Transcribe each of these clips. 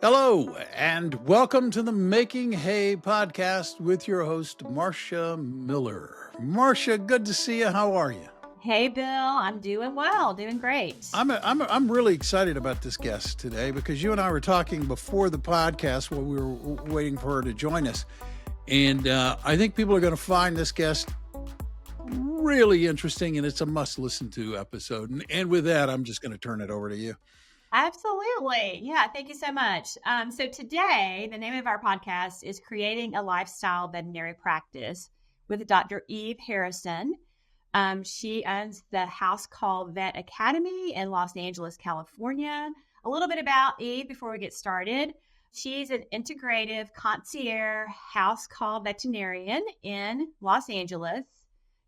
Hello, and welcome to the Making Hay podcast with your host, Marcia Miller. Marcia, good to see you. How are you? Hey, Bill. I'm doing well, doing great. I'm really excited about this guest today because you and I were talking before the podcast while we were waiting for her to join us. And I think people are going to find this guest really interesting, and it's a must-listen-to episode. And with that, I'm just going to turn it over to you. Absolutely. Yeah, thank you so much. So today, the name of our podcast is Creating a Lifestyle Veterinary Practice with Dr. Eve Harrison. She owns the House Call Vet Academy in Los Angeles, California. A little bit about Eve before we get started. She's an integrative concierge house call veterinarian in Los Angeles.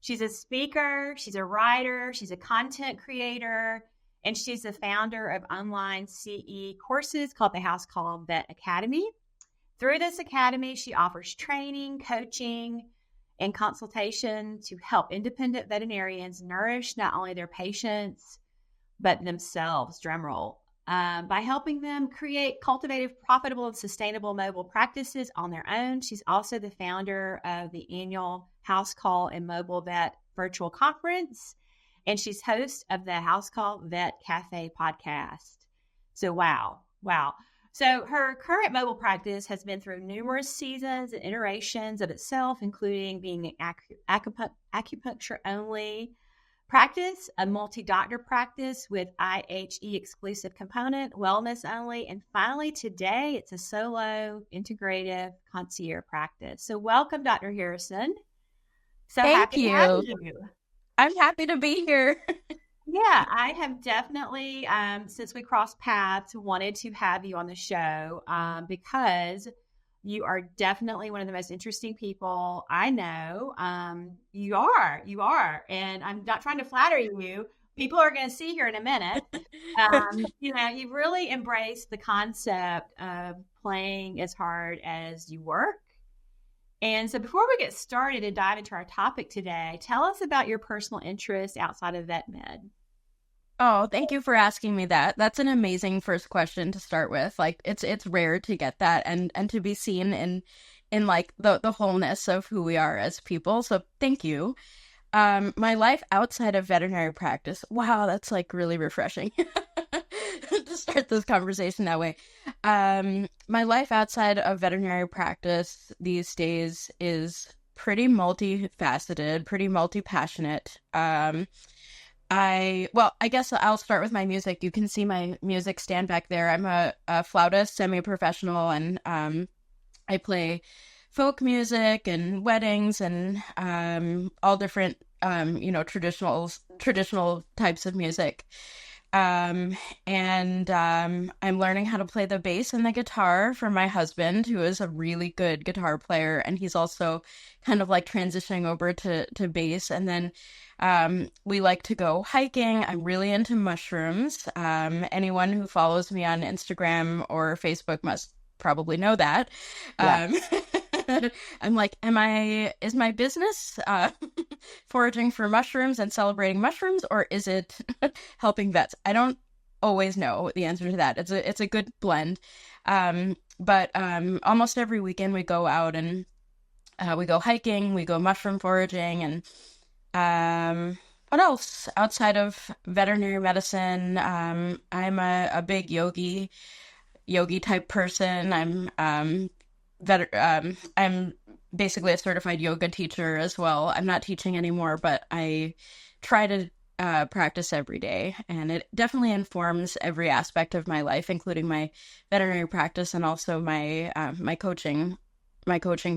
She's a speaker, she's a writer, she's a content creator, and she's the founder of online CE courses called the House Call Vet Academy. Through this academy, she offers training, coaching, and consultation to help independent veterinarians nourish not only their patients, but themselves, drumroll, by helping them create cultivative, profitable, and sustainable mobile practices on their own. She's also the founder of the annual House Call and Mobile Vet Virtual Conference, and she's host of the House Call Vet Cafe podcast. So, wow. So her current mobile practice has been through numerous seasons and iterations of itself, including being an acupuncture-only practice, a multi-doctor practice with IHE exclusive component, wellness only, and finally today it's a solo integrative concierge practice. So welcome, Dr. Harrison. So Thank happy to have you. I'm happy to be here. Yeah, I have definitely, since we crossed paths, wanted to have you on the show because you are definitely one of the most interesting people I know. You are. And I'm not trying to flatter you. People are going to see here in a minute. You've really embraced the concept of playing as hard as you work. And so before we get started and dive into our topic today, tell us about your personal interests outside of vet med. Oh, thank you for asking me that. That's an amazing first question to start with. Like it's rare to get that and to be seen in like the wholeness of who we are as people. So thank you. My life outside of veterinary practice. Wow, that's like really refreshing to start this conversation that way. My life outside of veterinary practice these days is pretty multifaceted, pretty multi-passionate. I guess I'll start with my music. You can see my music stand back there. I'm a flautist, semi-professional, and I play folk music and weddings and all different traditional types of music. And I'm learning how to play the bass and the guitar from my husband, who is a really good guitar player, and he's also kind of like transitioning over to bass. And then we like to go hiking. I'm really into mushrooms. Anyone who follows me on Instagram or Facebook must probably know that. Yeah. I'm like, is my business foraging for mushrooms and celebrating mushrooms, or is it helping vets? I don't always know the answer to that. It's a good blend. But almost every weekend we go out and we go hiking, we go mushroom foraging, and what else outside of veterinary medicine? I'm a big yogi type person. I'm basically a certified yoga teacher as well. I'm not teaching anymore, but I try to practice every day, and it definitely informs every aspect of my life, including my veterinary practice and also my my coaching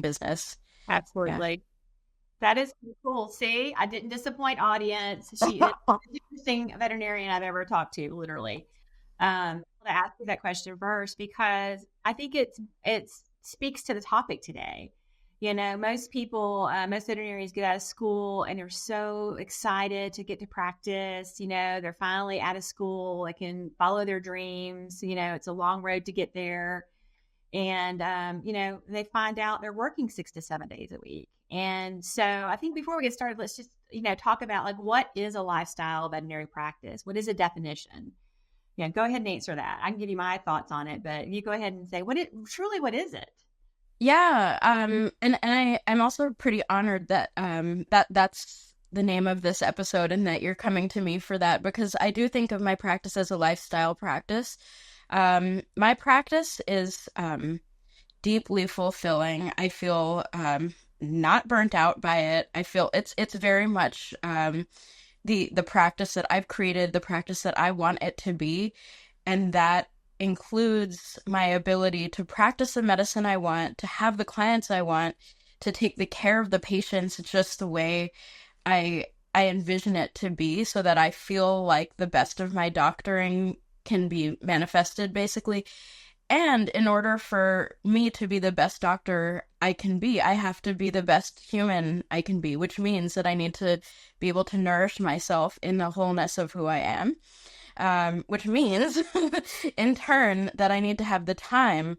business. Absolutely. Yeah. That is cool. See, I didn't disappoint audience. She is the most interesting veterinarian I've ever talked to, literally. To ask you that question first, because I think it speaks to the topic today. You know, most people, most veterinarians get out of school and they're so excited to get to practice. You know, they're finally out of school. They can follow their dreams. You know, it's a long road to get there. And, they find out they're working 6 to 7 days a week. And so I think before we get started, let's just, talk about like, what is a lifestyle veterinary practice? What is a definition? Yeah, go ahead and answer that. I can give you my thoughts on it, but you go ahead and say what is it? Yeah, I'm also pretty honored that that's the name of this episode and that you're coming to me for that, because I do think of my practice as a lifestyle practice. My practice is deeply fulfilling. I feel not burnt out by it. I feel it's very much the practice that I've created, the practice that I want it to be, and that includes my ability to practice the medicine I want, to have the clients I want, to take the care of the patients just the way I envision it to be, so that I feel like the best of my doctoring can be manifested, basically. And in order for me to be the best doctor I can be, I have to be the best human I can be, which means that I need to be able to nourish myself in the wholeness of who I am. Which means, in turn, that I need to have the time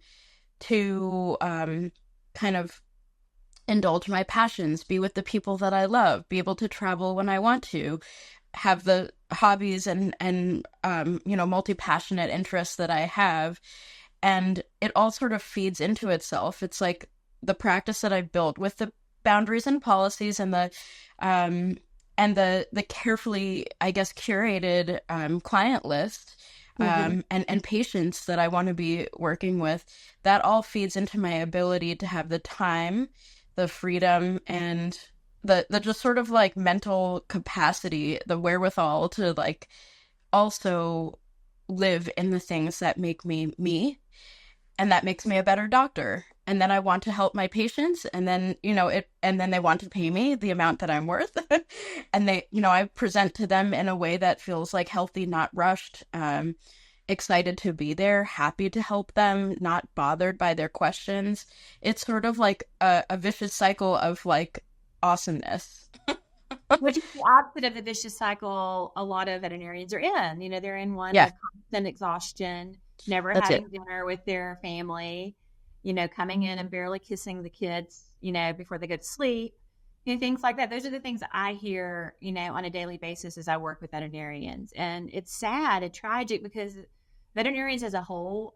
to kind of indulge my passions, be with the people that I love, be able to travel when I want to, have the hobbies and multi-passionate interests that I have. And it all sort of feeds into itself. It's like the practice that I've built with the boundaries and policies and the carefully, I guess, curated client list and patients that I want to be working with. That all feeds into my ability to have the time, the freedom, and the just sort of like mental capacity, the wherewithal to like also live in the things that make me me, and that makes me a better doctor. And then I want to help my patients, and then, and then they want to pay me the amount that I'm worth. And they, I present to them in a way that feels like healthy, not rushed, excited to be there, happy to help them, not bothered by their questions. It's sort of like a vicious cycle of like awesomeness. Which is the opposite of the vicious cycle a lot of veterinarians are in. They're in one Yeah. of constant exhaustion, never That's having it. dinner with their family, coming in and barely kissing the kids, before they go to sleep, things like that. Those are the things that I hear, on a daily basis as I work with veterinarians. And it's sad and tragic because veterinarians as a whole,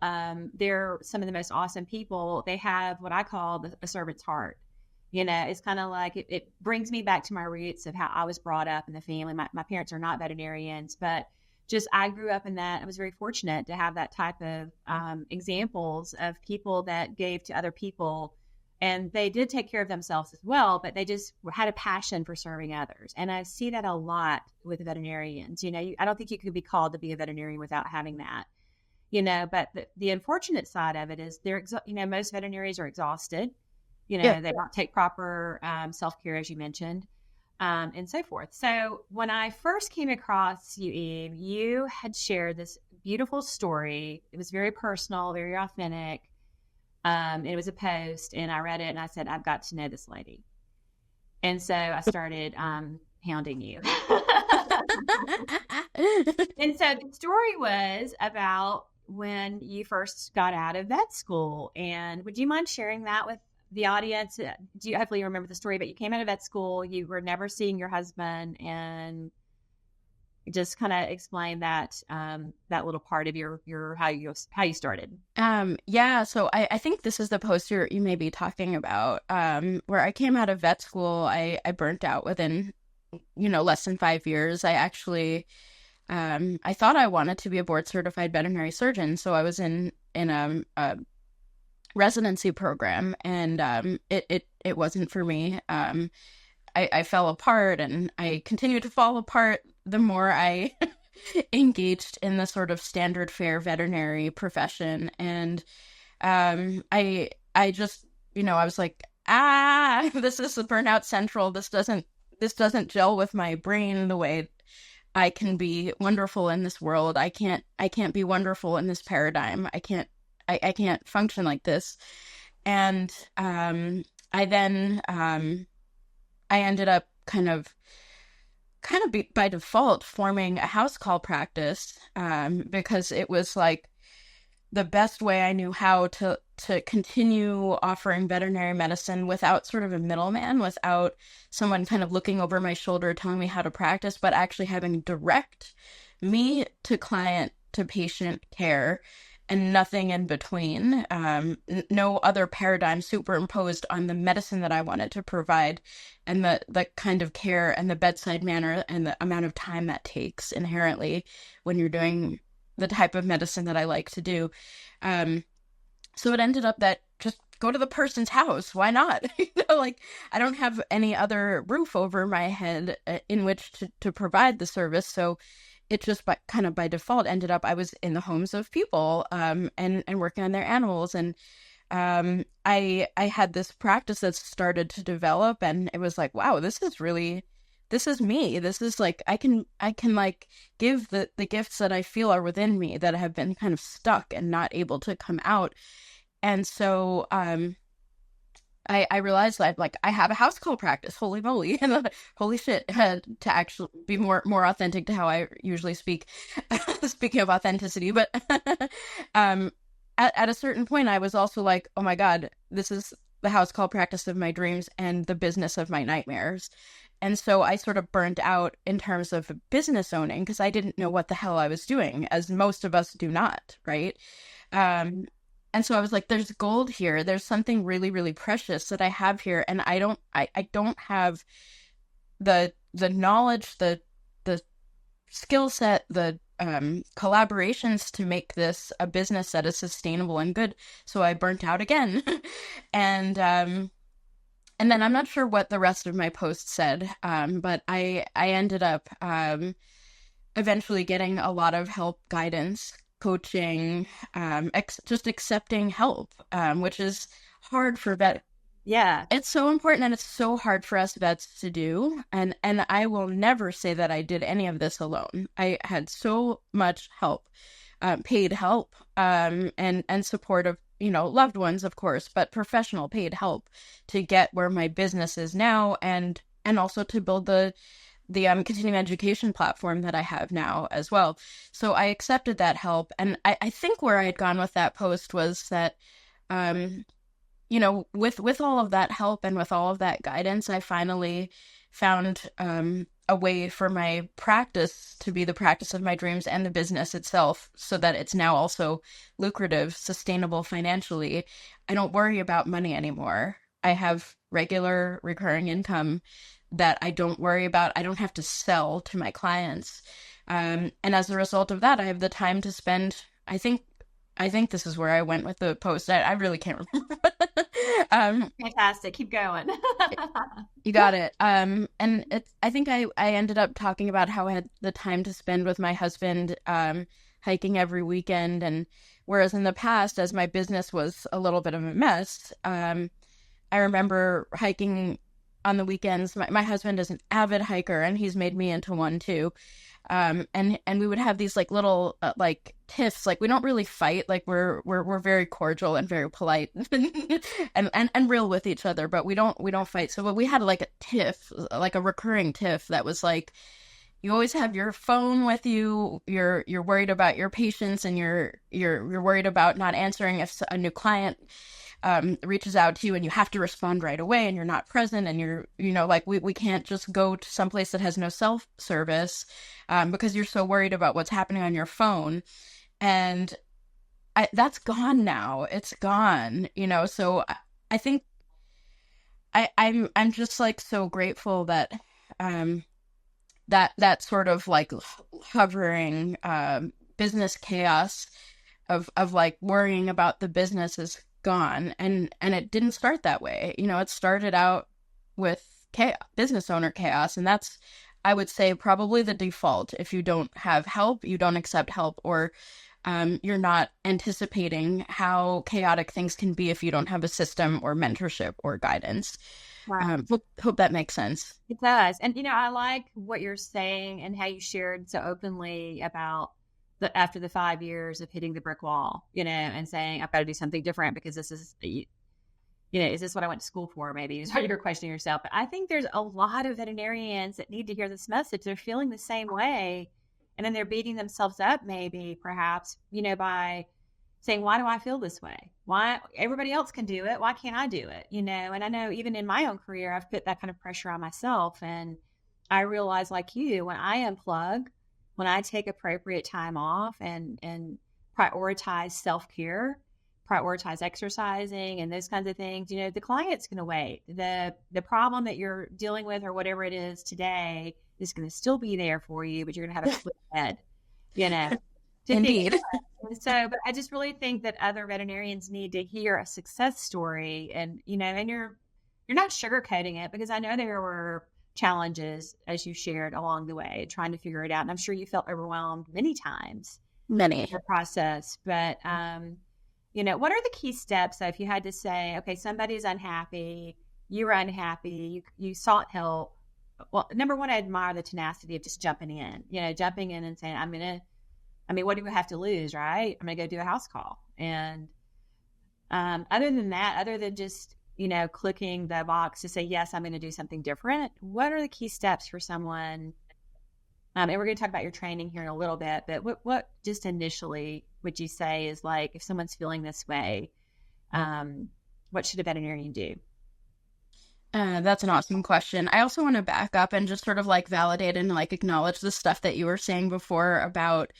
they're some of the most awesome people. They have what I call a servant's heart. It's kind of like it brings me back to my roots of how I was brought up in the family. My parents are not veterinarians, but just I grew up in that. I was very fortunate to have that type of examples of people that gave to other people, and they did take care of themselves as well, but they just had a passion for serving others. And I see that a lot with veterinarians. I don't think you could be called to be a veterinarian without having that. But the unfortunate side of it is most veterinarians are exhausted. Yeah. They don't take proper self-care, as you mentioned, and so forth. So when I first came across you, Eve, you had shared this beautiful story. It was very personal, very authentic. It was a post, and I read it, and I said, I've got to know this lady. And so I started hounding you. And so the story was about when you first got out of vet school. And would you mind sharing that with the audience? Hopefully you remember the story, but you came out of vet school, you were never seeing your husband, and just kind of explain that that little part of your how you started. Yeah, so I think this is the post you may be talking about, where I came out of vet school. I burnt out within less than 5 years. I actually I thought I wanted to be a board certified veterinary surgeon, so I was in a residency program, and it wasn't for me. I fell apart, and I continued to fall apart the more I engaged in the sort of standard fare veterinary profession. And I just, I was like, this is the burnout central. This doesn't gel with my brain the way I can be wonderful in this world. I can't be wonderful in this paradigm. I can't function like this. And I then I ended up kind of by default forming a house call practice, because it was like the best way I knew how to continue offering veterinary medicine without sort of a middleman, without someone kind of looking over my shoulder telling me how to practice, but actually having direct me to client to patient care and nothing in between. No other paradigm superimposed on the medicine that I wanted to provide, and the kind of care and the bedside manner and the amount of time that takes inherently when you're doing the type of medicine that I like to do. So it ended up that just go to the person's house. Why not? Like, I don't have any other roof over my head in which to provide the service. So it just kind of by default ended up I was in the homes of people and working on their animals. And I had this practice that started to develop, and it was like, wow, this is me. This is like, I can like give the gifts that I feel are within me that have been kind of stuck and not able to come out. And so I realized that I have a house call practice. Holy moly. And holy shit, to actually be more authentic to how I usually speak. Speaking of authenticity, but at a certain point I was also like, oh my God, this is the house call practice of my dreams and the business of my nightmares. And so I sort of burnt out in terms of business owning because I didn't know what the hell I was doing, as most of us do not, right? And so I was like, there's gold here. There's something really, really precious that I have here. And I don't have the knowledge, the skill set, the collaborations to make this a business that is sustainable and good. So I burnt out again. And then I'm not sure what the rest of my post said, but I ended up eventually getting a lot of help, guidance, coaching, just accepting help, which is hard for vet. Yeah. It's so important, and it's so hard for us vets to do. And I will never say that I did any of this alone. I had so much help, paid help, and support of, loved ones, of course, but professional paid help to get where my business is now, and also to build the continuing education platform that I have now as well. So I accepted that help. And I think where I had gone with that post was that, with all of that help and with all of that guidance, I finally found a way for my practice to be the practice of my dreams and the business itself, so that it's now also lucrative, sustainable financially. I don't worry about money anymore. I have regular recurring income that I don't worry about. I don't have to sell to my clients. And as a result of that, I have the time to spend, I think this is where I went with the post. I really can't remember. Fantastic. Keep going. You got it. And I think I ended up talking about how I had the time to spend with my husband, hiking every weekend. And whereas in the past, as my business was a little bit of a mess, I remember hiking on the weekends. My husband is an avid hiker, and he's made me into one too. And we would have these little tiffs. We don't really fight. We're very cordial and very polite and real with each other, but we don't fight. So we had a tiff, a recurring tiff that was you always have your phone with you. You're worried about your patients, and you're worried about not answering if a new client reaches out to you, and you have to respond right away, and you're not present, and we can't just go to someplace that has no self-service because you're so worried about what's happening on your phone. And that's gone now. It's gone, so I think I'm just so grateful that that sort of hovering business chaos of worrying about the business is gone. And it didn't start that way. It started out with chaos, business owner chaos. And that's, I would say, probably the default. If you don't have help, you don't accept help, or you're not anticipating how chaotic things can be if you don't have a system or mentorship or guidance. Wow. Hope that makes sense. It does. And, I like what you're saying and how you shared so openly about after the 5 years of hitting the brick wall, and saying, I've got to do something different because this is, is this what I went to school for? Maybe is what you're questioning yourself. But I think there's a lot of veterinarians that need to hear this message. They're feeling the same way. And then they're beating themselves up, perhaps, by saying, why do I feel this way? Why everybody else can do it? Why can't I do it? And I know even in my own career, I've put that kind of pressure on myself. And I realize, like you, when I unplug, when I take appropriate time off and prioritize self-care, prioritize exercising and those kinds of things, the client's going to wait. The problem that you're dealing with or whatever it is today is going to still be there for you, but you're going to have a clear head, to Indeed. So, but I just really think that other veterinarians need to hear a success story, and and you're not sugarcoating it, because I know there were challenges as you shared along the way, trying to figure it out, and I'm sure you felt overwhelmed many times in the process. But what are the key steps? So if you had to say, okay, somebody's unhappy, you were unhappy, you sought help. Well, number one, I admire the tenacity of just jumping in and saying, what do we have to lose, right? I'm going to go do a house call. And other than that, other than just, clicking the box to say, yes, I'm going to do something different, what are the key steps for someone? And we're going to talk about your training here in a little bit, but what just initially would you say is like, if someone's feeling this way, what should a veterinarian do? That's an awesome question. I also want to back up and just sort of like validate and like acknowledge the stuff that you were saying before about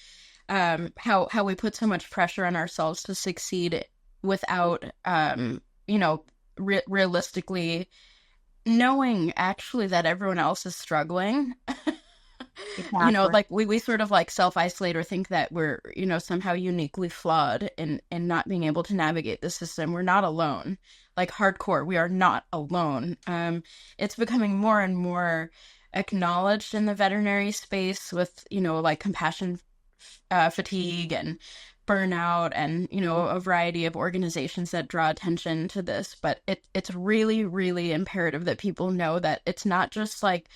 how we put so much pressure on ourselves to succeed without, realistically knowing actually that everyone else is struggling. Exactly. Like we sort of like self-isolate or think that we're, somehow uniquely flawed in not being able to navigate the system. We're not alone. Like hardcore, we are not alone. It's becoming more and more acknowledged in the veterinary space with, like compassion fatigue and burnout and, a variety of organizations that draw attention to this. But it's really, really imperative that people know that it's not just like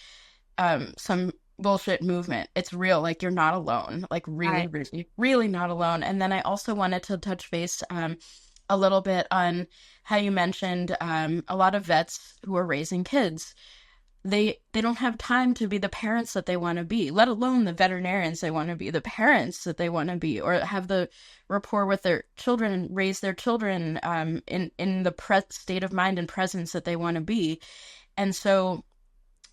some bullshit movement. It's real. Like, you're not alone. Like, really, really, really not alone. And then I also wanted to touch base a little bit on how you mentioned a lot of vets who are raising kids. They don't have time to be the parents that they want to be, let alone the veterinarians they want to be, the parents that they want to be, or have the rapport with their children and raise their children in the state of mind and presence that they want to be. And so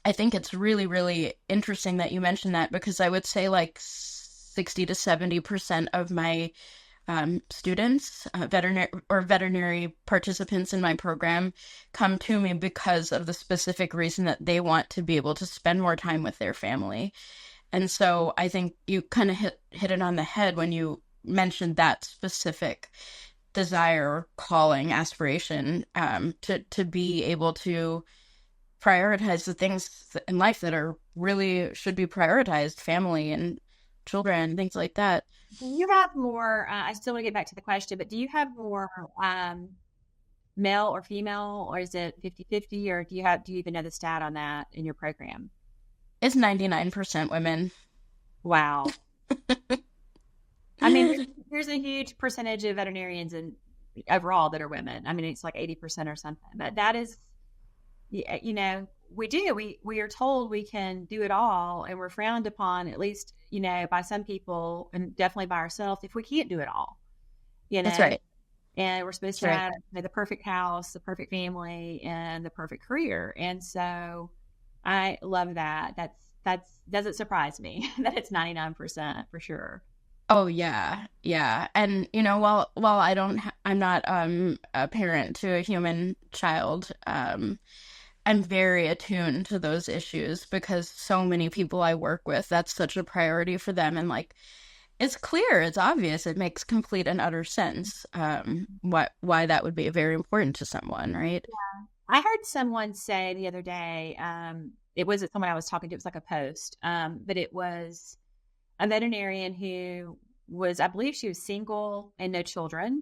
I think it's really, really interesting that you mentioned that, because I would say like 60 to 70% of my students, veterinary participants in my program, come to me because of the specific reason that they want to be able to spend more time with their family. And so I think you kind of hit it on the head when you mentioned that specific desire or calling, aspiration, to be able to prioritize the things in life that are really should be prioritized, family and children, things like that. Do you have more, I still want to get back to the question, but do you have more male or female, or is it 50-50, or do you even know the stat on that in your program? It's 99% women. Wow. I mean, there's a huge percentage of veterinarians overall that are women. I mean, it's like 80% or something, but that is, we are told we can do it all, and we're frowned upon, at least, by some people, and definitely by ourselves, if we can't do it all, That's right. And we're supposed to have the perfect house, the perfect family, and the perfect career. And so I love that. That's doesn't surprise me that it's 99% for sure. Oh yeah. And while I'm not a parent to a human child, I'm very attuned to those issues, because so many people I work with, that's such a priority for them. And like, it's clear, it's obvious, it makes complete and utter sense why that would be very important to someone, right? Yeah. I heard someone say the other day, it wasn't someone I was talking to, it was like a post, but it was a veterinarian who was, I believe she was single and no children.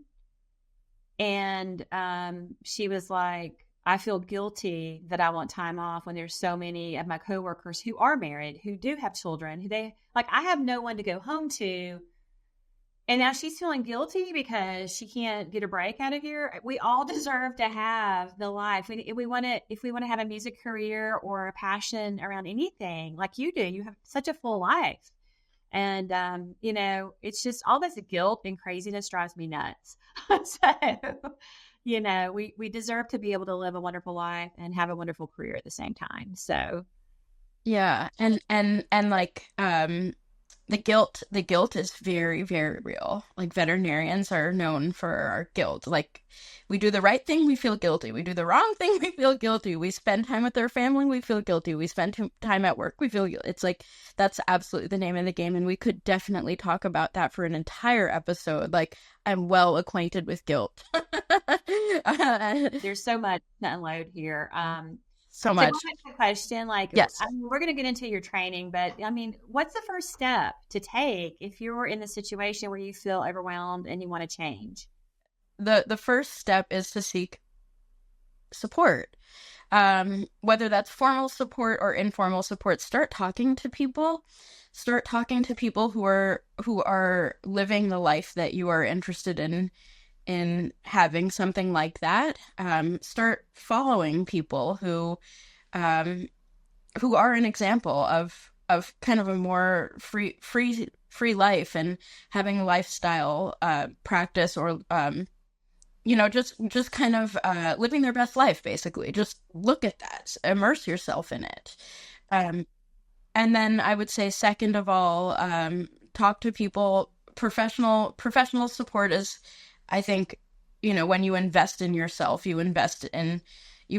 And she was like, I feel guilty that I want time off when there's so many of my coworkers who are married, who do have children, I have no one to go home to. And now she's feeling guilty because she can't get a break out of here. We all deserve to have the life. If we want to have a music career or a passion around anything like you do, you have such a full life. And, it's just all this guilt and craziness drives me nuts. So, we deserve to be able to live a wonderful life and have a wonderful career at the same time. So, yeah. And like, the guilt is very, very real. Like veterinarians are known for our guilt. Like we do the right thing, we feel guilty. We do the wrong thing, we feel guilty. We spend time with our family, we feel guilty. We spend time at work, we feel guilty. It's like that's absolutely the name of the game, and we could definitely talk about that for an entire episode. Like I'm well acquainted with guilt. There's so much to unload here. So much. So my question, like, yes, we're going to get into your training, but I mean, what's the first step to take if you're in the situation where you feel overwhelmed and you want to change? The first step is to seek support. Whether that's formal support or informal support, start talking to people. Start talking to people who are living the life that you are interested in having something like that. Start following people who are an example of kind of a more free life and having a lifestyle practice, or just kind of living their best life, basically. Just look at that, immerse yourself in it. And then I would say, second of all, talk to people. Professional support is, I think, when you invest in yourself, you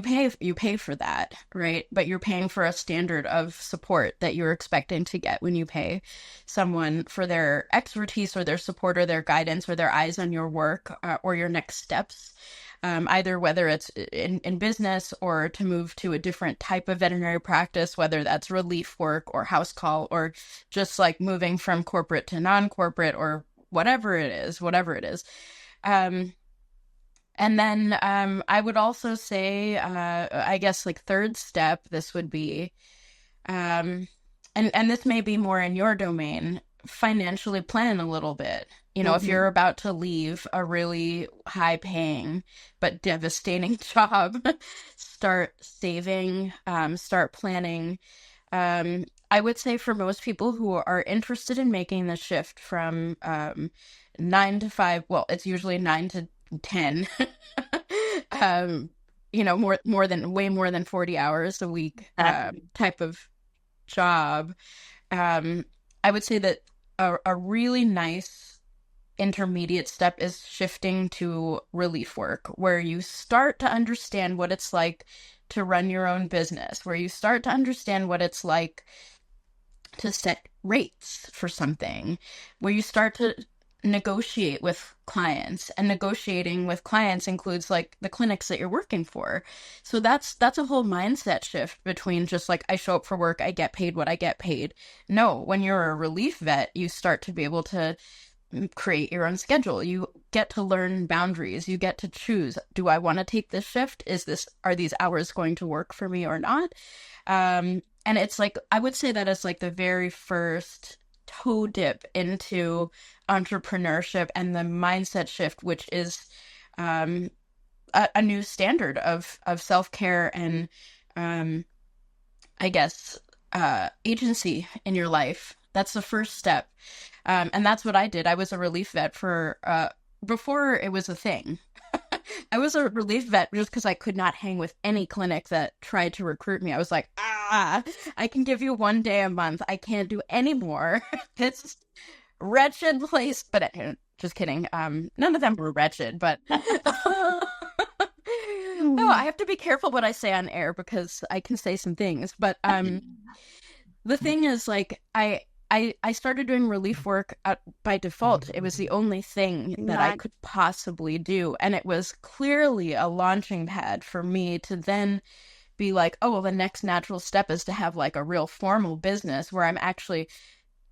pay for that, right? But you're paying for a standard of support that you're expecting to get when you pay someone for their expertise or their support or their guidance or their eyes on your work or your next steps. Either whether it's in business or to move to a different type of veterinary practice, whether that's relief work or house call, or just like moving from corporate to non-corporate, or whatever it is. And then I would also say, I guess, like, third step, this would be, and this may be more in your domain, financially plan a little bit. If you're about to leave a really high paying but devastating job, start saving, start planning. I would say for most people who are interested in making the shift from 9 to 5, well, it's usually 9 to 10, way more than 40 hours a week type of job. I would say that a really nice intermediate step is shifting to relief work, where you start to understand what it's like to run your own business, where you start to understand what it's like to set rates for something, where you start to negotiate with clients, and negotiating with clients includes like the clinics that you're working for. So that's a whole mindset shift between just like, I show up for work, I get paid what I get paid. No, when you're a relief vet, you start to be able to create your own schedule. You get to learn boundaries. You get to choose, do I want to take this shift? Are these hours going to work for me or not? And it's like, I would say that is like the very first toe dip into entrepreneurship and the mindset shift, which is a new standard of self-care and I guess agency in your life. That's the first step. And that's what I did. I was a relief vet for before it was a thing. I was a relief vet just because I could not hang with any clinic that tried to recruit me. I was like, I can give you 1 day a month. I can't do any more. This wretched place. But just kidding. None of them were wretched, but no, I have to be careful what I say on air because I can say some things. But the thing is, like, I started doing relief work by default. It was the only thing that I could possibly do. And it was clearly a launching pad for me to then be like, oh, well, the next natural step is to have like a real formal business where I'm actually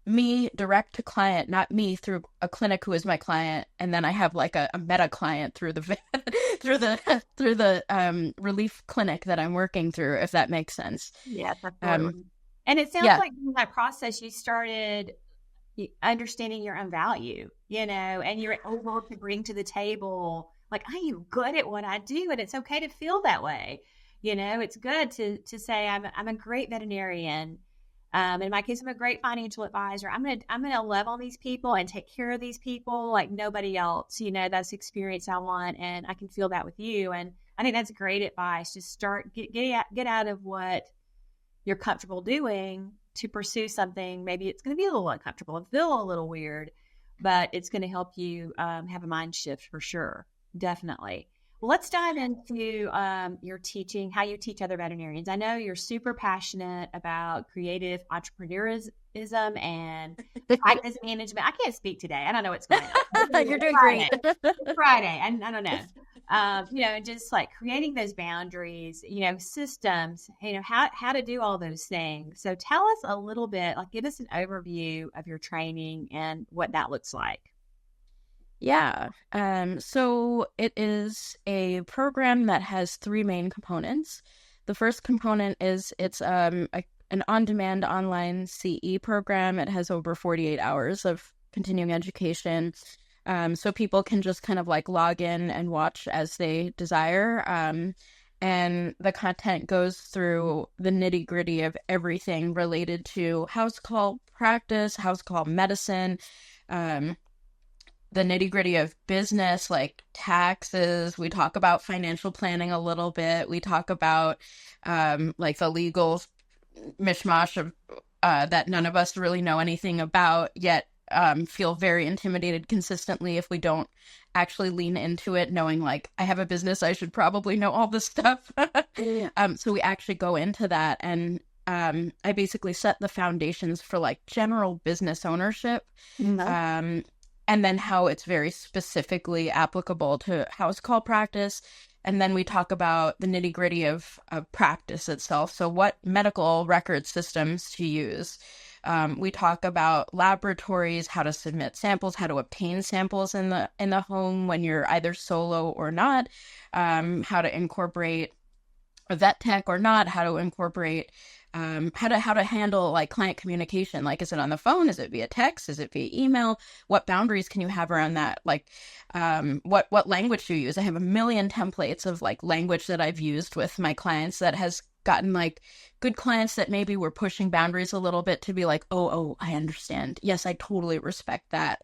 me direct to client, not me through a clinic who is my client. And then I have like a meta client through the through the relief clinic that I'm working through, if that makes sense. Yeah, absolutely. And it sounds like in that process, you started understanding your own value, and you're able to bring to the table, like, I am good at what I do, and it's okay to feel that way. It's good to say I'm a great veterinarian. In my case, I'm a great financial advisor. I'm gonna love on these people and take care of these people like nobody else. That's the experience I want, and I can feel that with you. And I think that's great advice. Just get out of what you're comfortable doing to pursue something, maybe it's going to be a little uncomfortable and feel a little weird, but it's going to help you have a mind shift for sure. Definitely. Well, let's dive into your teaching, how you teach other veterinarians. I know you're super passionate about creative entrepreneurism and practice management. I can't speak today. I don't know what's going on. You're doing Friday. great. Friday. I don't know. Just like creating those boundaries, systems, how to do all those things. So tell us a little bit, like give us an overview of your training and what that looks like. Yeah. So it is a program that has three main components. The first component is it's an on-demand online CE program. It has over 48 hours of continuing education. So people can just kind of like log in and watch as they desire. And the content goes through the nitty-gritty of everything related to house call practice, house call medicine, the nitty-gritty of business, like taxes. We talk about financial planning a little bit. We talk about like the legal mishmash of that none of us really know anything about, yet feel very intimidated consistently if we don't actually lean into it, knowing like, I have a business, I should probably know all this stuff. So we actually go into that, and I basically set the foundations for like general business ownership. Mm-hmm. And then how it's very specifically applicable to house call practice. And then we talk about the nitty gritty of practice itself. So what medical record systems to use. We talk about laboratories, how to submit samples, how to obtain samples in the home when you're either solo or not, how to incorporate a vet tech or not, how to incorporate how to handle like client communication. Like, is it on the phone? Is it via text? Is it via email? What boundaries can you have around that? Like, what language do you use? I have a million templates of like language that I've used with my clients that has gotten like good clients that maybe were pushing boundaries a little bit to be like, oh, I understand. Yes, I totally respect that.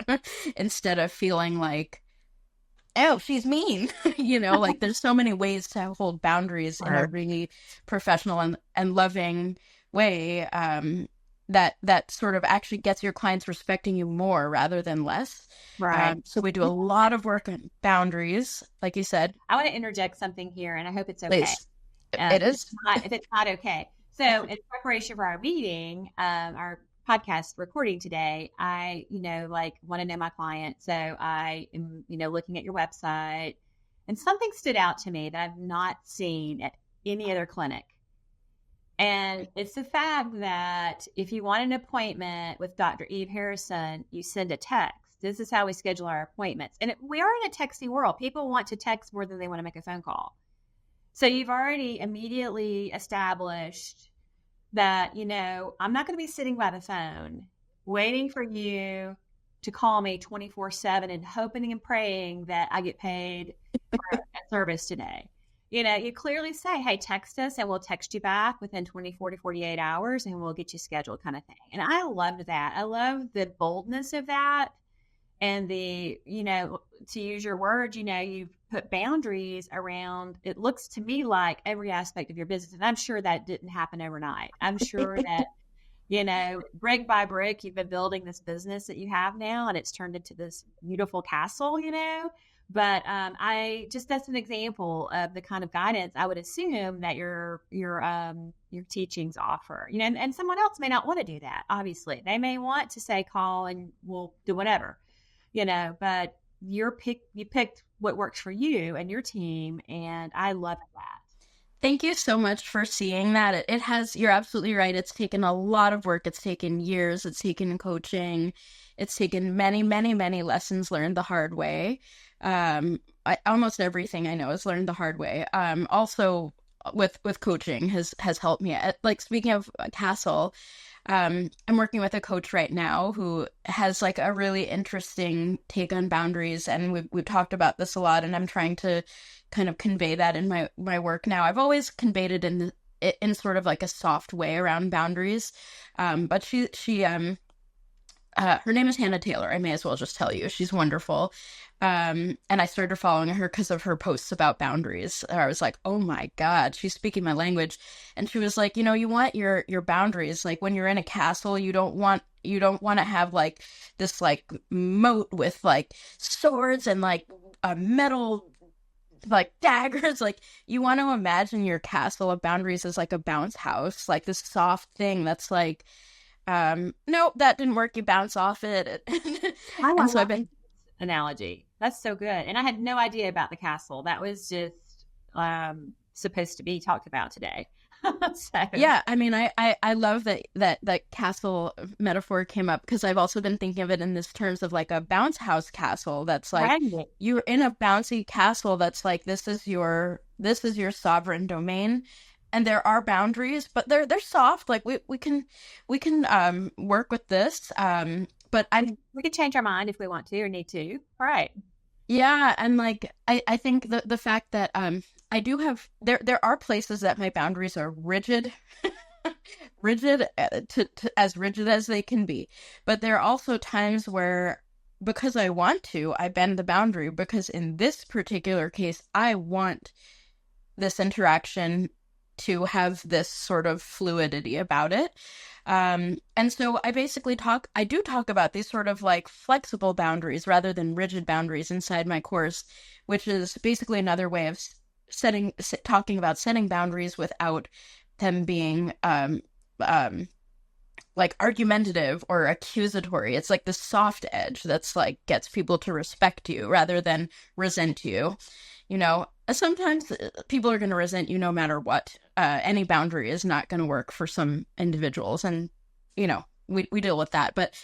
Instead of feeling like, oh, she's mean. Like there's so many ways to hold boundaries in a really professional and loving way that sort of actually gets your clients respecting you more rather than less. Right. So we do a lot of work on boundaries, like you said. I want to interject something here, and I hope it's okay. Please. It is. If it's not okay. So in preparation for our meeting, our podcast recording today, I, want to know my client. So I am, looking at your website, and something stood out to me that I've not seen at any other clinic. And it's the fact that if you want an appointment with Dr. Eve Harrison, you send a text. This is how we schedule our appointments. And we are in a texty world. People want to text more than they want to make a phone call. So you've already immediately established that, I'm not going to be sitting by the phone waiting for you to call me 24/7 and hoping and praying that I get paid for a service today. You clearly say, hey, text us and we'll text you back within 24 to 48 hours and we'll get you scheduled, kind of thing. And I loved that. I love the boldness of that. And the, to use your words, you've put boundaries around, it looks to me like every aspect of your business. And I'm sure that didn't happen overnight. I'm sure that, brick by brick, you've been building this business that you have now, and it's turned into this beautiful castle, But that's an example of the kind of guidance I would assume that your teachings offer, and someone else may not want to do that. Obviously, they may want to say, call and we'll do whatever. But you picked what works for you and your team, and I love that. Thank you so much for seeing that. It has, you're absolutely right. It's taken a lot of work. It's taken years. It's taken coaching. It's taken many, many, many lessons learned the hard way. Almost everything I know is learned the hard way. Also with coaching has helped me. Like, speaking of Castle, I'm working with a coach right now who has like a really interesting take on boundaries, and we've talked about this a lot, and I'm trying to kind of convey that in my work now. I've always conveyed it in sort of like a soft way around boundaries, but she her name is Hannah Taylor. I may as well just tell you. She's wonderful. And I started following her because of her posts about boundaries. I was like, oh my God, she's speaking my language. And she was like, you want your boundaries. Like when you're in a castle, you don't want to have like this like moat with like swords and like a metal like daggers. Like you want to imagine your castle of boundaries as like a bounce house, like this soft thing that's like, nope, that didn't work. You bounce off it. And so I've been analogy. That's so good. And I had no idea about the castle. That was just supposed to be talked about today. So. Yeah, I mean, I love that castle metaphor came up because I've also been thinking of it in this terms of like a bounce house castle. That's like right. You're in a bouncy castle. That's like this is your sovereign domain. And there are boundaries, but they're soft. Like we can work with this. But we can change our mind if we want to or need to. All right. Yeah, and like I think the fact that I do have there are places that my boundaries are rigid, rigid to as rigid as they can be. But there are also times where because I want to, I bend the boundary because in this particular case, I want this interaction to have this sort of fluidity about it. And so I basically talk about these sort of like flexible boundaries rather than rigid boundaries inside my course, which is basically another way of talking about setting boundaries without them being, like argumentative or accusatory. It's like the soft edge that's like gets people to respect you rather than resent you. Sometimes people are going to resent you no matter what. Any boundary is not going to work for some individuals, and we deal with that. But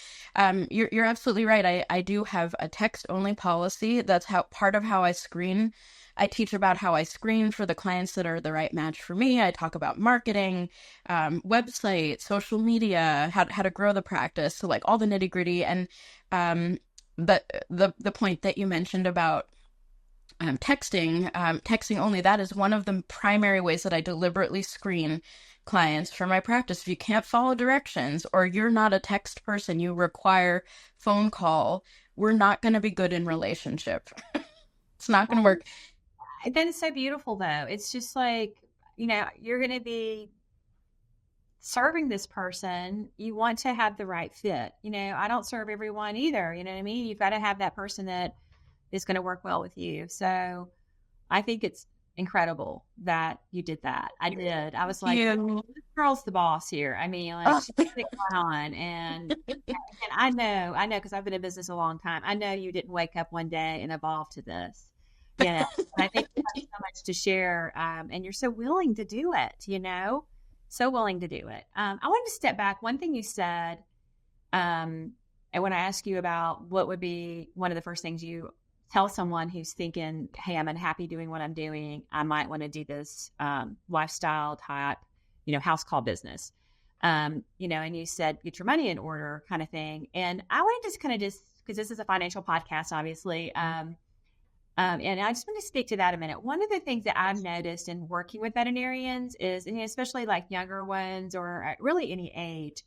you're absolutely right. I do have a text-only policy. That's part of how I screen. I teach about how I screen for the clients that are the right match for me. I talk about marketing, website, social media, how to grow the practice, so like all the nitty-gritty. And the point that you mentioned about texting only, that is one of the primary ways that I deliberately screen clients for my practice. If you can't follow directions or you're not a text person, you require phone call, we're not going to be good in relationship. It's not going to work. That is so beautiful though. It's just like, you're going to be serving this person. You want to have the right fit. I don't serve everyone either. You know what I mean? You've got to have that person that is going to work well with you. So I think it's incredible that you did that. I did. I was like, this girl's the boss here. I mean, like, she's going on. And I know, because I've been in business a long time. I know you didn't wake up one day and evolve to this. And I think you have so much to share. And you're so willing to do it, so willing to do it. I wanted to step back. One thing you said, and when I asked you about what would be one of the first things you tell someone who's thinking, hey, I'm unhappy doing what I'm doing, I might want to do this lifestyle type, house call business, and you said, get your money in order kind of thing. And I want to just because this is a financial podcast, obviously. And I just want to speak to that a minute. One of the things that I've noticed in working with veterinarians is, and especially like younger ones or really any age,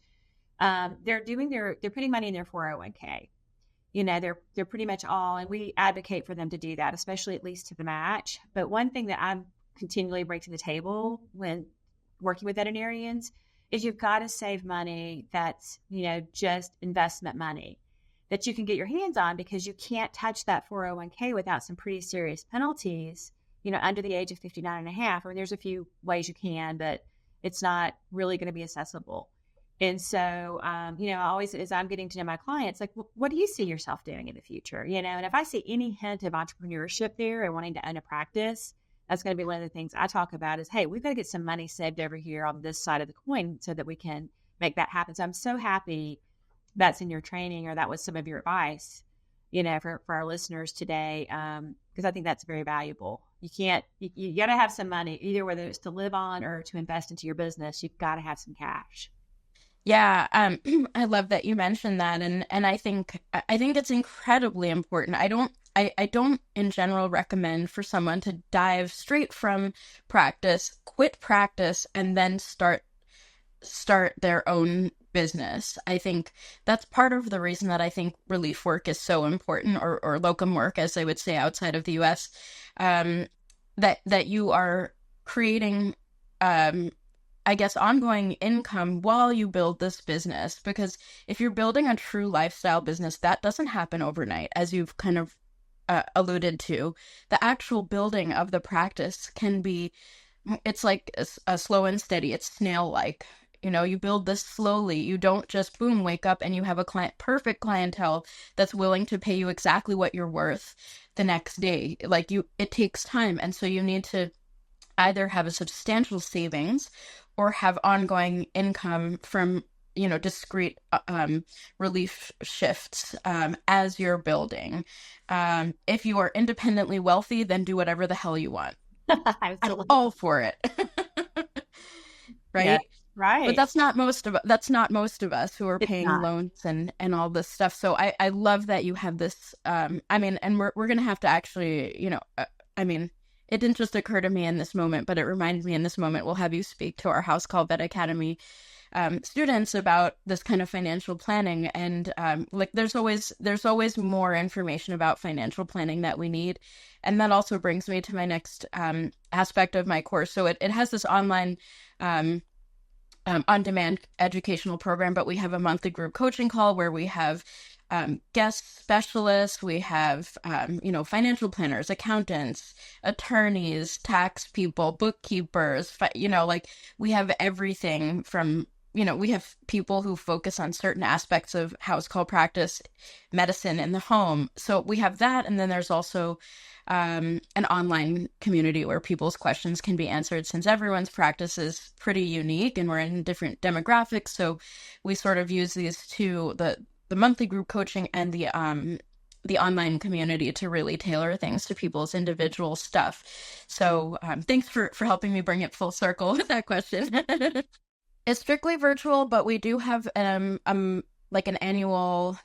they're putting money in their 401k. They're pretty much all, and we advocate for them to do that, especially at least to the match. But one thing that I continually bring to the table when working with veterinarians is you've got to save money that's, just investment money that you can get your hands on, because you can't touch that 401k without some pretty serious penalties, under the age of 59 and a half. I mean, there's a few ways you can, but it's not really going to be accessible. And so, always as I'm getting to know my clients, like, what do you see yourself doing in the future? And if I see any hint of entrepreneurship there and wanting to own a practice, that's going to be one of the things I talk about is, hey, we've got to get some money saved over here on this side of the coin so that we can make that happen. So I'm so happy that's in your training, or that was some of your advice, for our listeners today. Because I think that's very valuable. You got to have some money, either whether it's to live on or to invest into your business, you've got to have some cash. Yeah, I love that you mentioned that, and I think it's incredibly important. I don't in general recommend for someone to dive straight from practice, quit practice, and then start their own business. I think that's part of the reason that I think relief work is so important, or locum work, as they would say outside of the US, that you are creating, I guess, ongoing income while you build this business. Because if you're building a true lifestyle business, that doesn't happen overnight, as you've kind of alluded to. The actual building of the practice can be, it's like a slow and steady. It's snail-like. You build this slowly. You don't just boom, wake up and you have a perfect clientele that's willing to pay you exactly what you're worth the next day. It takes time. And so you need to either have a substantial savings or have ongoing income from, discrete relief shifts as you're building. If you are independently wealthy, then do whatever the hell you want. I'm all for it. Right? Yeah, right. But that's not most of us who are paying loans and all this stuff. So I love that you have this. And we're gonna have to actually, it didn't just occur to me in this moment, but it reminded me in this moment. We'll have you speak to our House Call Vet Academy students about this kind of financial planning, and there's always more information about financial planning that we need. And that also brings me to my next aspect of my course. So it has this online on-demand educational program, but we have a monthly group coaching call where we have guest specialists, we have financial planners, accountants, attorneys, tax people, bookkeepers, we have everything from, we have people who focus on certain aspects of house call practice, medicine in the home. So we have that. And then there's also an online community where people's questions can be answered, since everyone's practice is pretty unique and we're in different demographics. So we sort of use these two, the monthly group coaching and the online community, to really tailor things to people's individual stuff. So thanks for helping me bring it full circle with that question. It's strictly virtual, but we do have an annual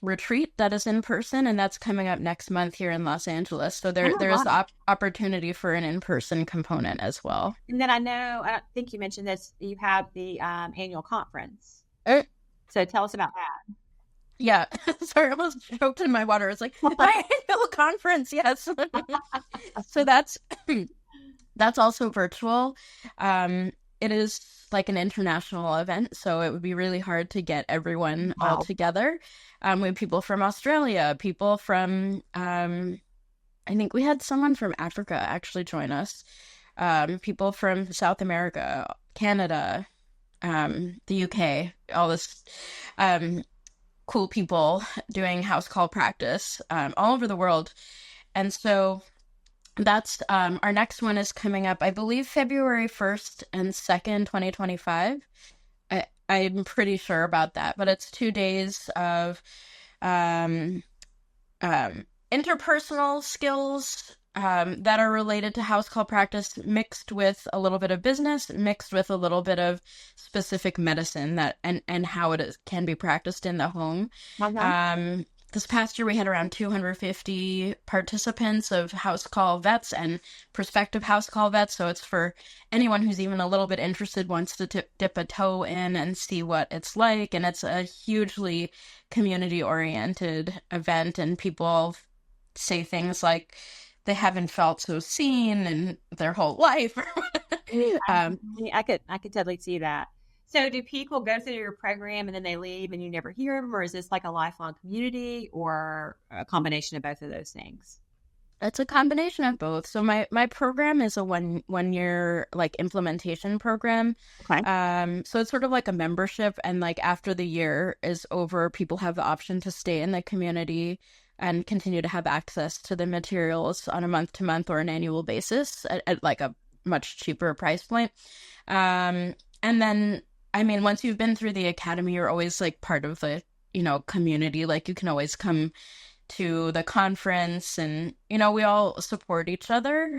retreat that is in person, and that's coming up next month here in Los Angeles. So there is the opportunity for an in-person component as well. And then I don't think you mentioned this, you have the annual conference. So tell us about that. Yeah. Sorry, I almost choked in my water. It's like, my annual conference, yes. So that's also virtual. It is like an international event, so it would be really hard to get everyone all together. We have people from Australia, people from, I think we had someone from Africa actually join us, people from South America, Canada, the UK, all this cool people doing house call practice all over the world. And so that's our next one is coming up, I believe, February 1st and 2nd, 2025. I'm pretty sure about that, but it's 2 days of interpersonal skills that are related to house call practice, mixed with a little bit of business, mixed with a little bit of specific medicine and how it can be practiced in the home. Okay. This past year, we had around 250 participants of house call vets and prospective house call vets. So it's for anyone who's even a little bit interested, wants to dip a toe in and see what it's like. And it's a hugely community-oriented event. And people say things like they haven't felt so seen in their whole life. I could totally see that. So do people go through your program and then they leave and you never hear them? Or is this like a lifelong community, or a combination of both of those things? It's a combination of both. So my program is a one year like implementation program. Okay. So it's sort of like a membership, and like after the year is over, people have the option to stay in the community and continue to have access to the materials on a month-to-month or an annual basis at like a much cheaper price point. And then, I mean, once you've been through the academy, you're always like part of the, community. Like you can always come to the conference, and, we all support each other.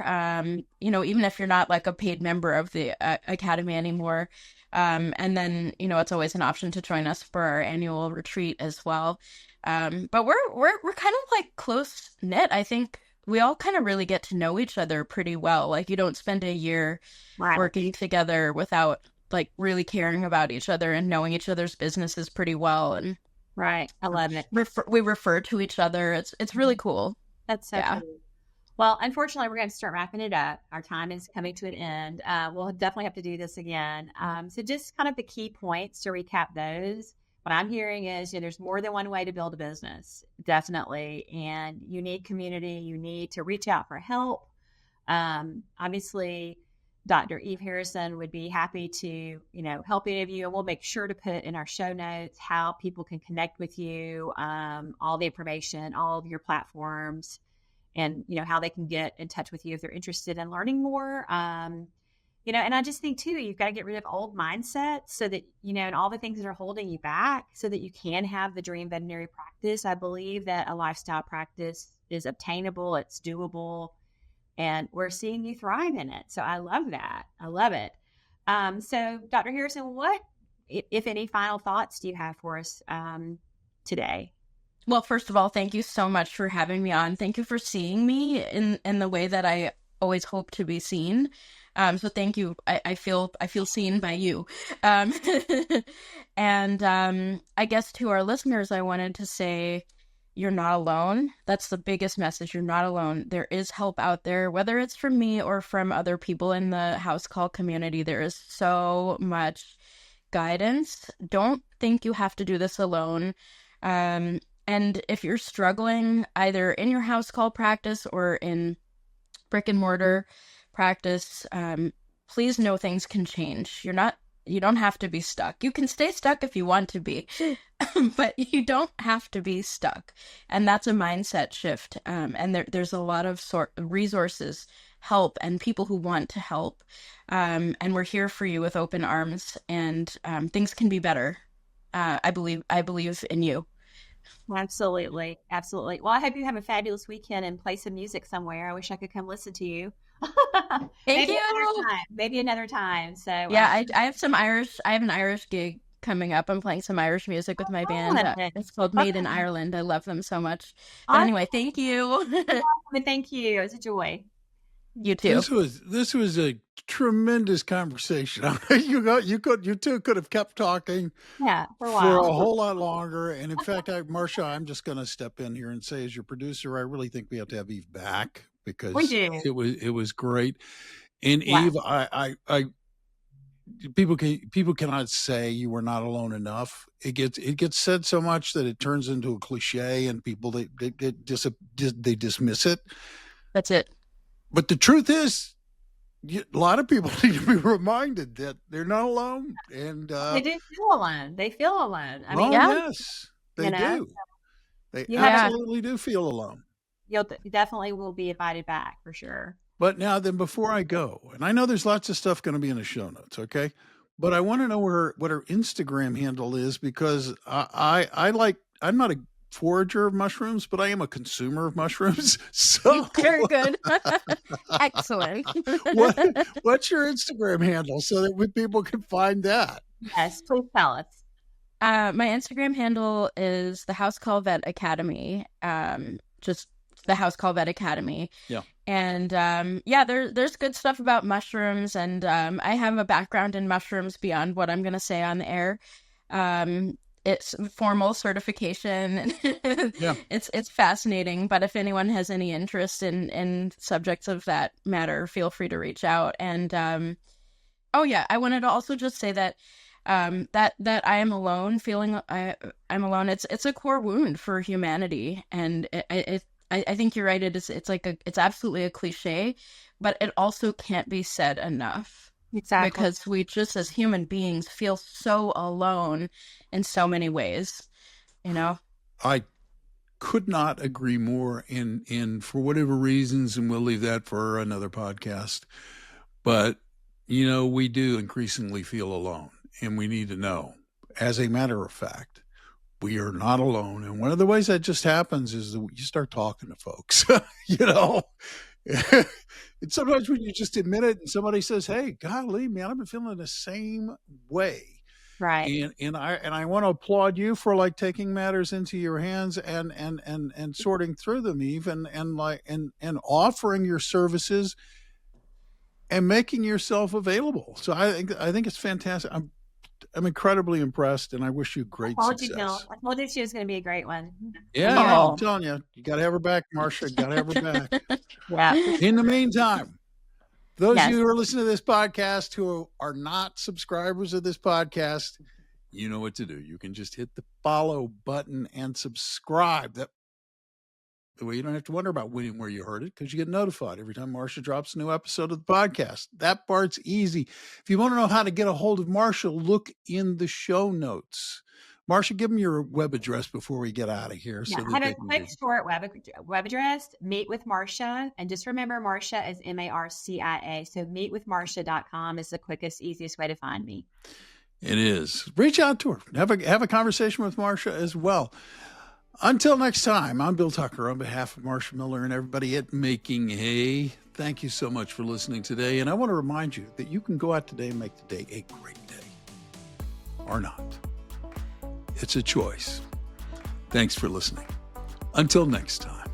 Even if you're not like a paid member of the academy anymore. And then, it's always an option to join us for our annual retreat as well. But we're kind of like close knit. I think we all kind of really get to know each other pretty well. Like you don't spend a year working together without like really caring about each other and knowing each other's businesses pretty well, and Right. I love it. we refer to each other. It's really cool. That's so Yeah. cool. Well, unfortunately, we're going to start wrapping it up. Our time is coming to an end. We'll definitely have to do this again. So just kind of the key points to recap those. What I'm hearing is, there's more than one way to build a business, definitely. And you need community. You need to reach out for help. Obviously, Dr. Eve Harrison would be happy to, help any of you. And we'll make sure to put in our show notes how people can connect with you, all the information, all of your platforms, and, how they can get in touch with you if they're interested in learning more. And I just think too, you've got to get rid of old mindsets so that, and all the things that are holding you back so that you can have the dream veterinary practice. I believe that a lifestyle practice is obtainable. It's doable. And we're seeing you thrive in it. So I love that. I love it. So Dr. Harrison, what, if any, final thoughts do you have for us today? Well, first of all, thank you so much for having me on. Thank you for seeing me in the way that I always hope to be seen. So thank you. I feel seen by you. And I guess to our listeners, I wanted to say, you're not alone. That's the biggest message. You're not alone. There is help out there, whether it's from me or from other people in the house call community. There is so much guidance. Don't think you have to do this alone. And if you're struggling either in your house call practice or in brick and mortar practice, please know things can change. You don't have to be stuck. You can stay stuck if you want to be, but you don't have to be stuck. And that's a mindset shift. And there's a lot of resources, help, and people who want to help. And we're here for you with open arms, and things can be better. I believe in you. Absolutely. Absolutely. Well, I hope you have a fabulous weekend and play some music somewhere. I wish I could come listen to you. Thank you. Maybe another time. So yeah, I have an Irish gig coming up. I'm playing some Irish music with my band. It's called Made in Ireland. I love them so much. But anyway, thank you. Thank you. It was a joy. You too. This was a tremendous conversation. You two could have kept talking for a whole lot longer. And in fact, Marcia, I'm just going to step in here and say, as your producer, I really think we have to have Eve back because we do. It was great. And Eve, I people cannot say you were not alone enough. It gets said so much that it turns into a cliche, and people they dismiss it. That's it. But the truth is, a lot of people need to be reminded that they're not alone, and they do feel alone. They feel alone. I mean, yes, they do. They absolutely do feel alone. You definitely will be invited back for sure. But now, then, before I go, and I know there's lots of stuff going to be in the show notes, okay? But I want to know what her Instagram handle is, because I'm not a forager of mushrooms, but I am a consumer of mushrooms. So very good. Excellent. What's your Instagram handle so that people can find that? Yes, please tell us. My Instagram handle is the House Call Vet Academy. Just the House Call Vet Academy. Yeah. And there's good stuff about mushrooms, and I have a background in mushrooms beyond what I'm going to say on the air. It's formal certification. Yeah. It's fascinating, but if anyone has any interest in subjects of that matter, feel free to reach out. And I wanted to also just say that that I am alone, feeling I'm alone. It's a core wound for humanity, and I think you're right. It's absolutely a cliche, but it also can't be said enough. Exactly. Because we just as human beings feel so alone in so many ways, I could not agree more in for whatever reasons, and we'll leave that for another podcast. But, we do increasingly feel alone, and we need to know, as a matter of fact, we are not alone. And one of the ways that just happens is that you start talking to folks, And sometimes when you just admit it and somebody says, "Hey, golly, man, I've been feeling the same way." Right. And I want to applaud you for taking matters into your hands and sorting through them, Eve, and offering your services and making yourself available. So I think it's fantastic. I'm incredibly impressed, and I wish you great success. I told you she was going to be a great one. Yeah, I'm telling you, you got to have her back, Marcia. Got to have her back. Yeah. In the meantime, those Yes. of you who are listening to this podcast who are not subscribers of this podcast, you know what to do. You can just hit the follow button and subscribe. That way you don't have to wonder about where you heard it, because you get notified every time Marcia drops a new episode of the podcast. That part's easy. If you want to know how to get a hold of Marcia, look in the show notes. Marcia, give them your web address before we get out of here. Yeah, So I have a quick short web address, Meet with Marcia. And just remember, Marcia is Marcia. So meetwithmarcia.com is the quickest, easiest way to find me. It is. Reach out to her. Have a conversation with Marcia as well. Until next time, I'm Bill Tucker on behalf of Marcia Miller and everybody at Making Hay. Thank you so much for listening today. And I want to remind you that you can go out today and make the day a great day. Or not. It's a choice. Thanks for listening. Until next time.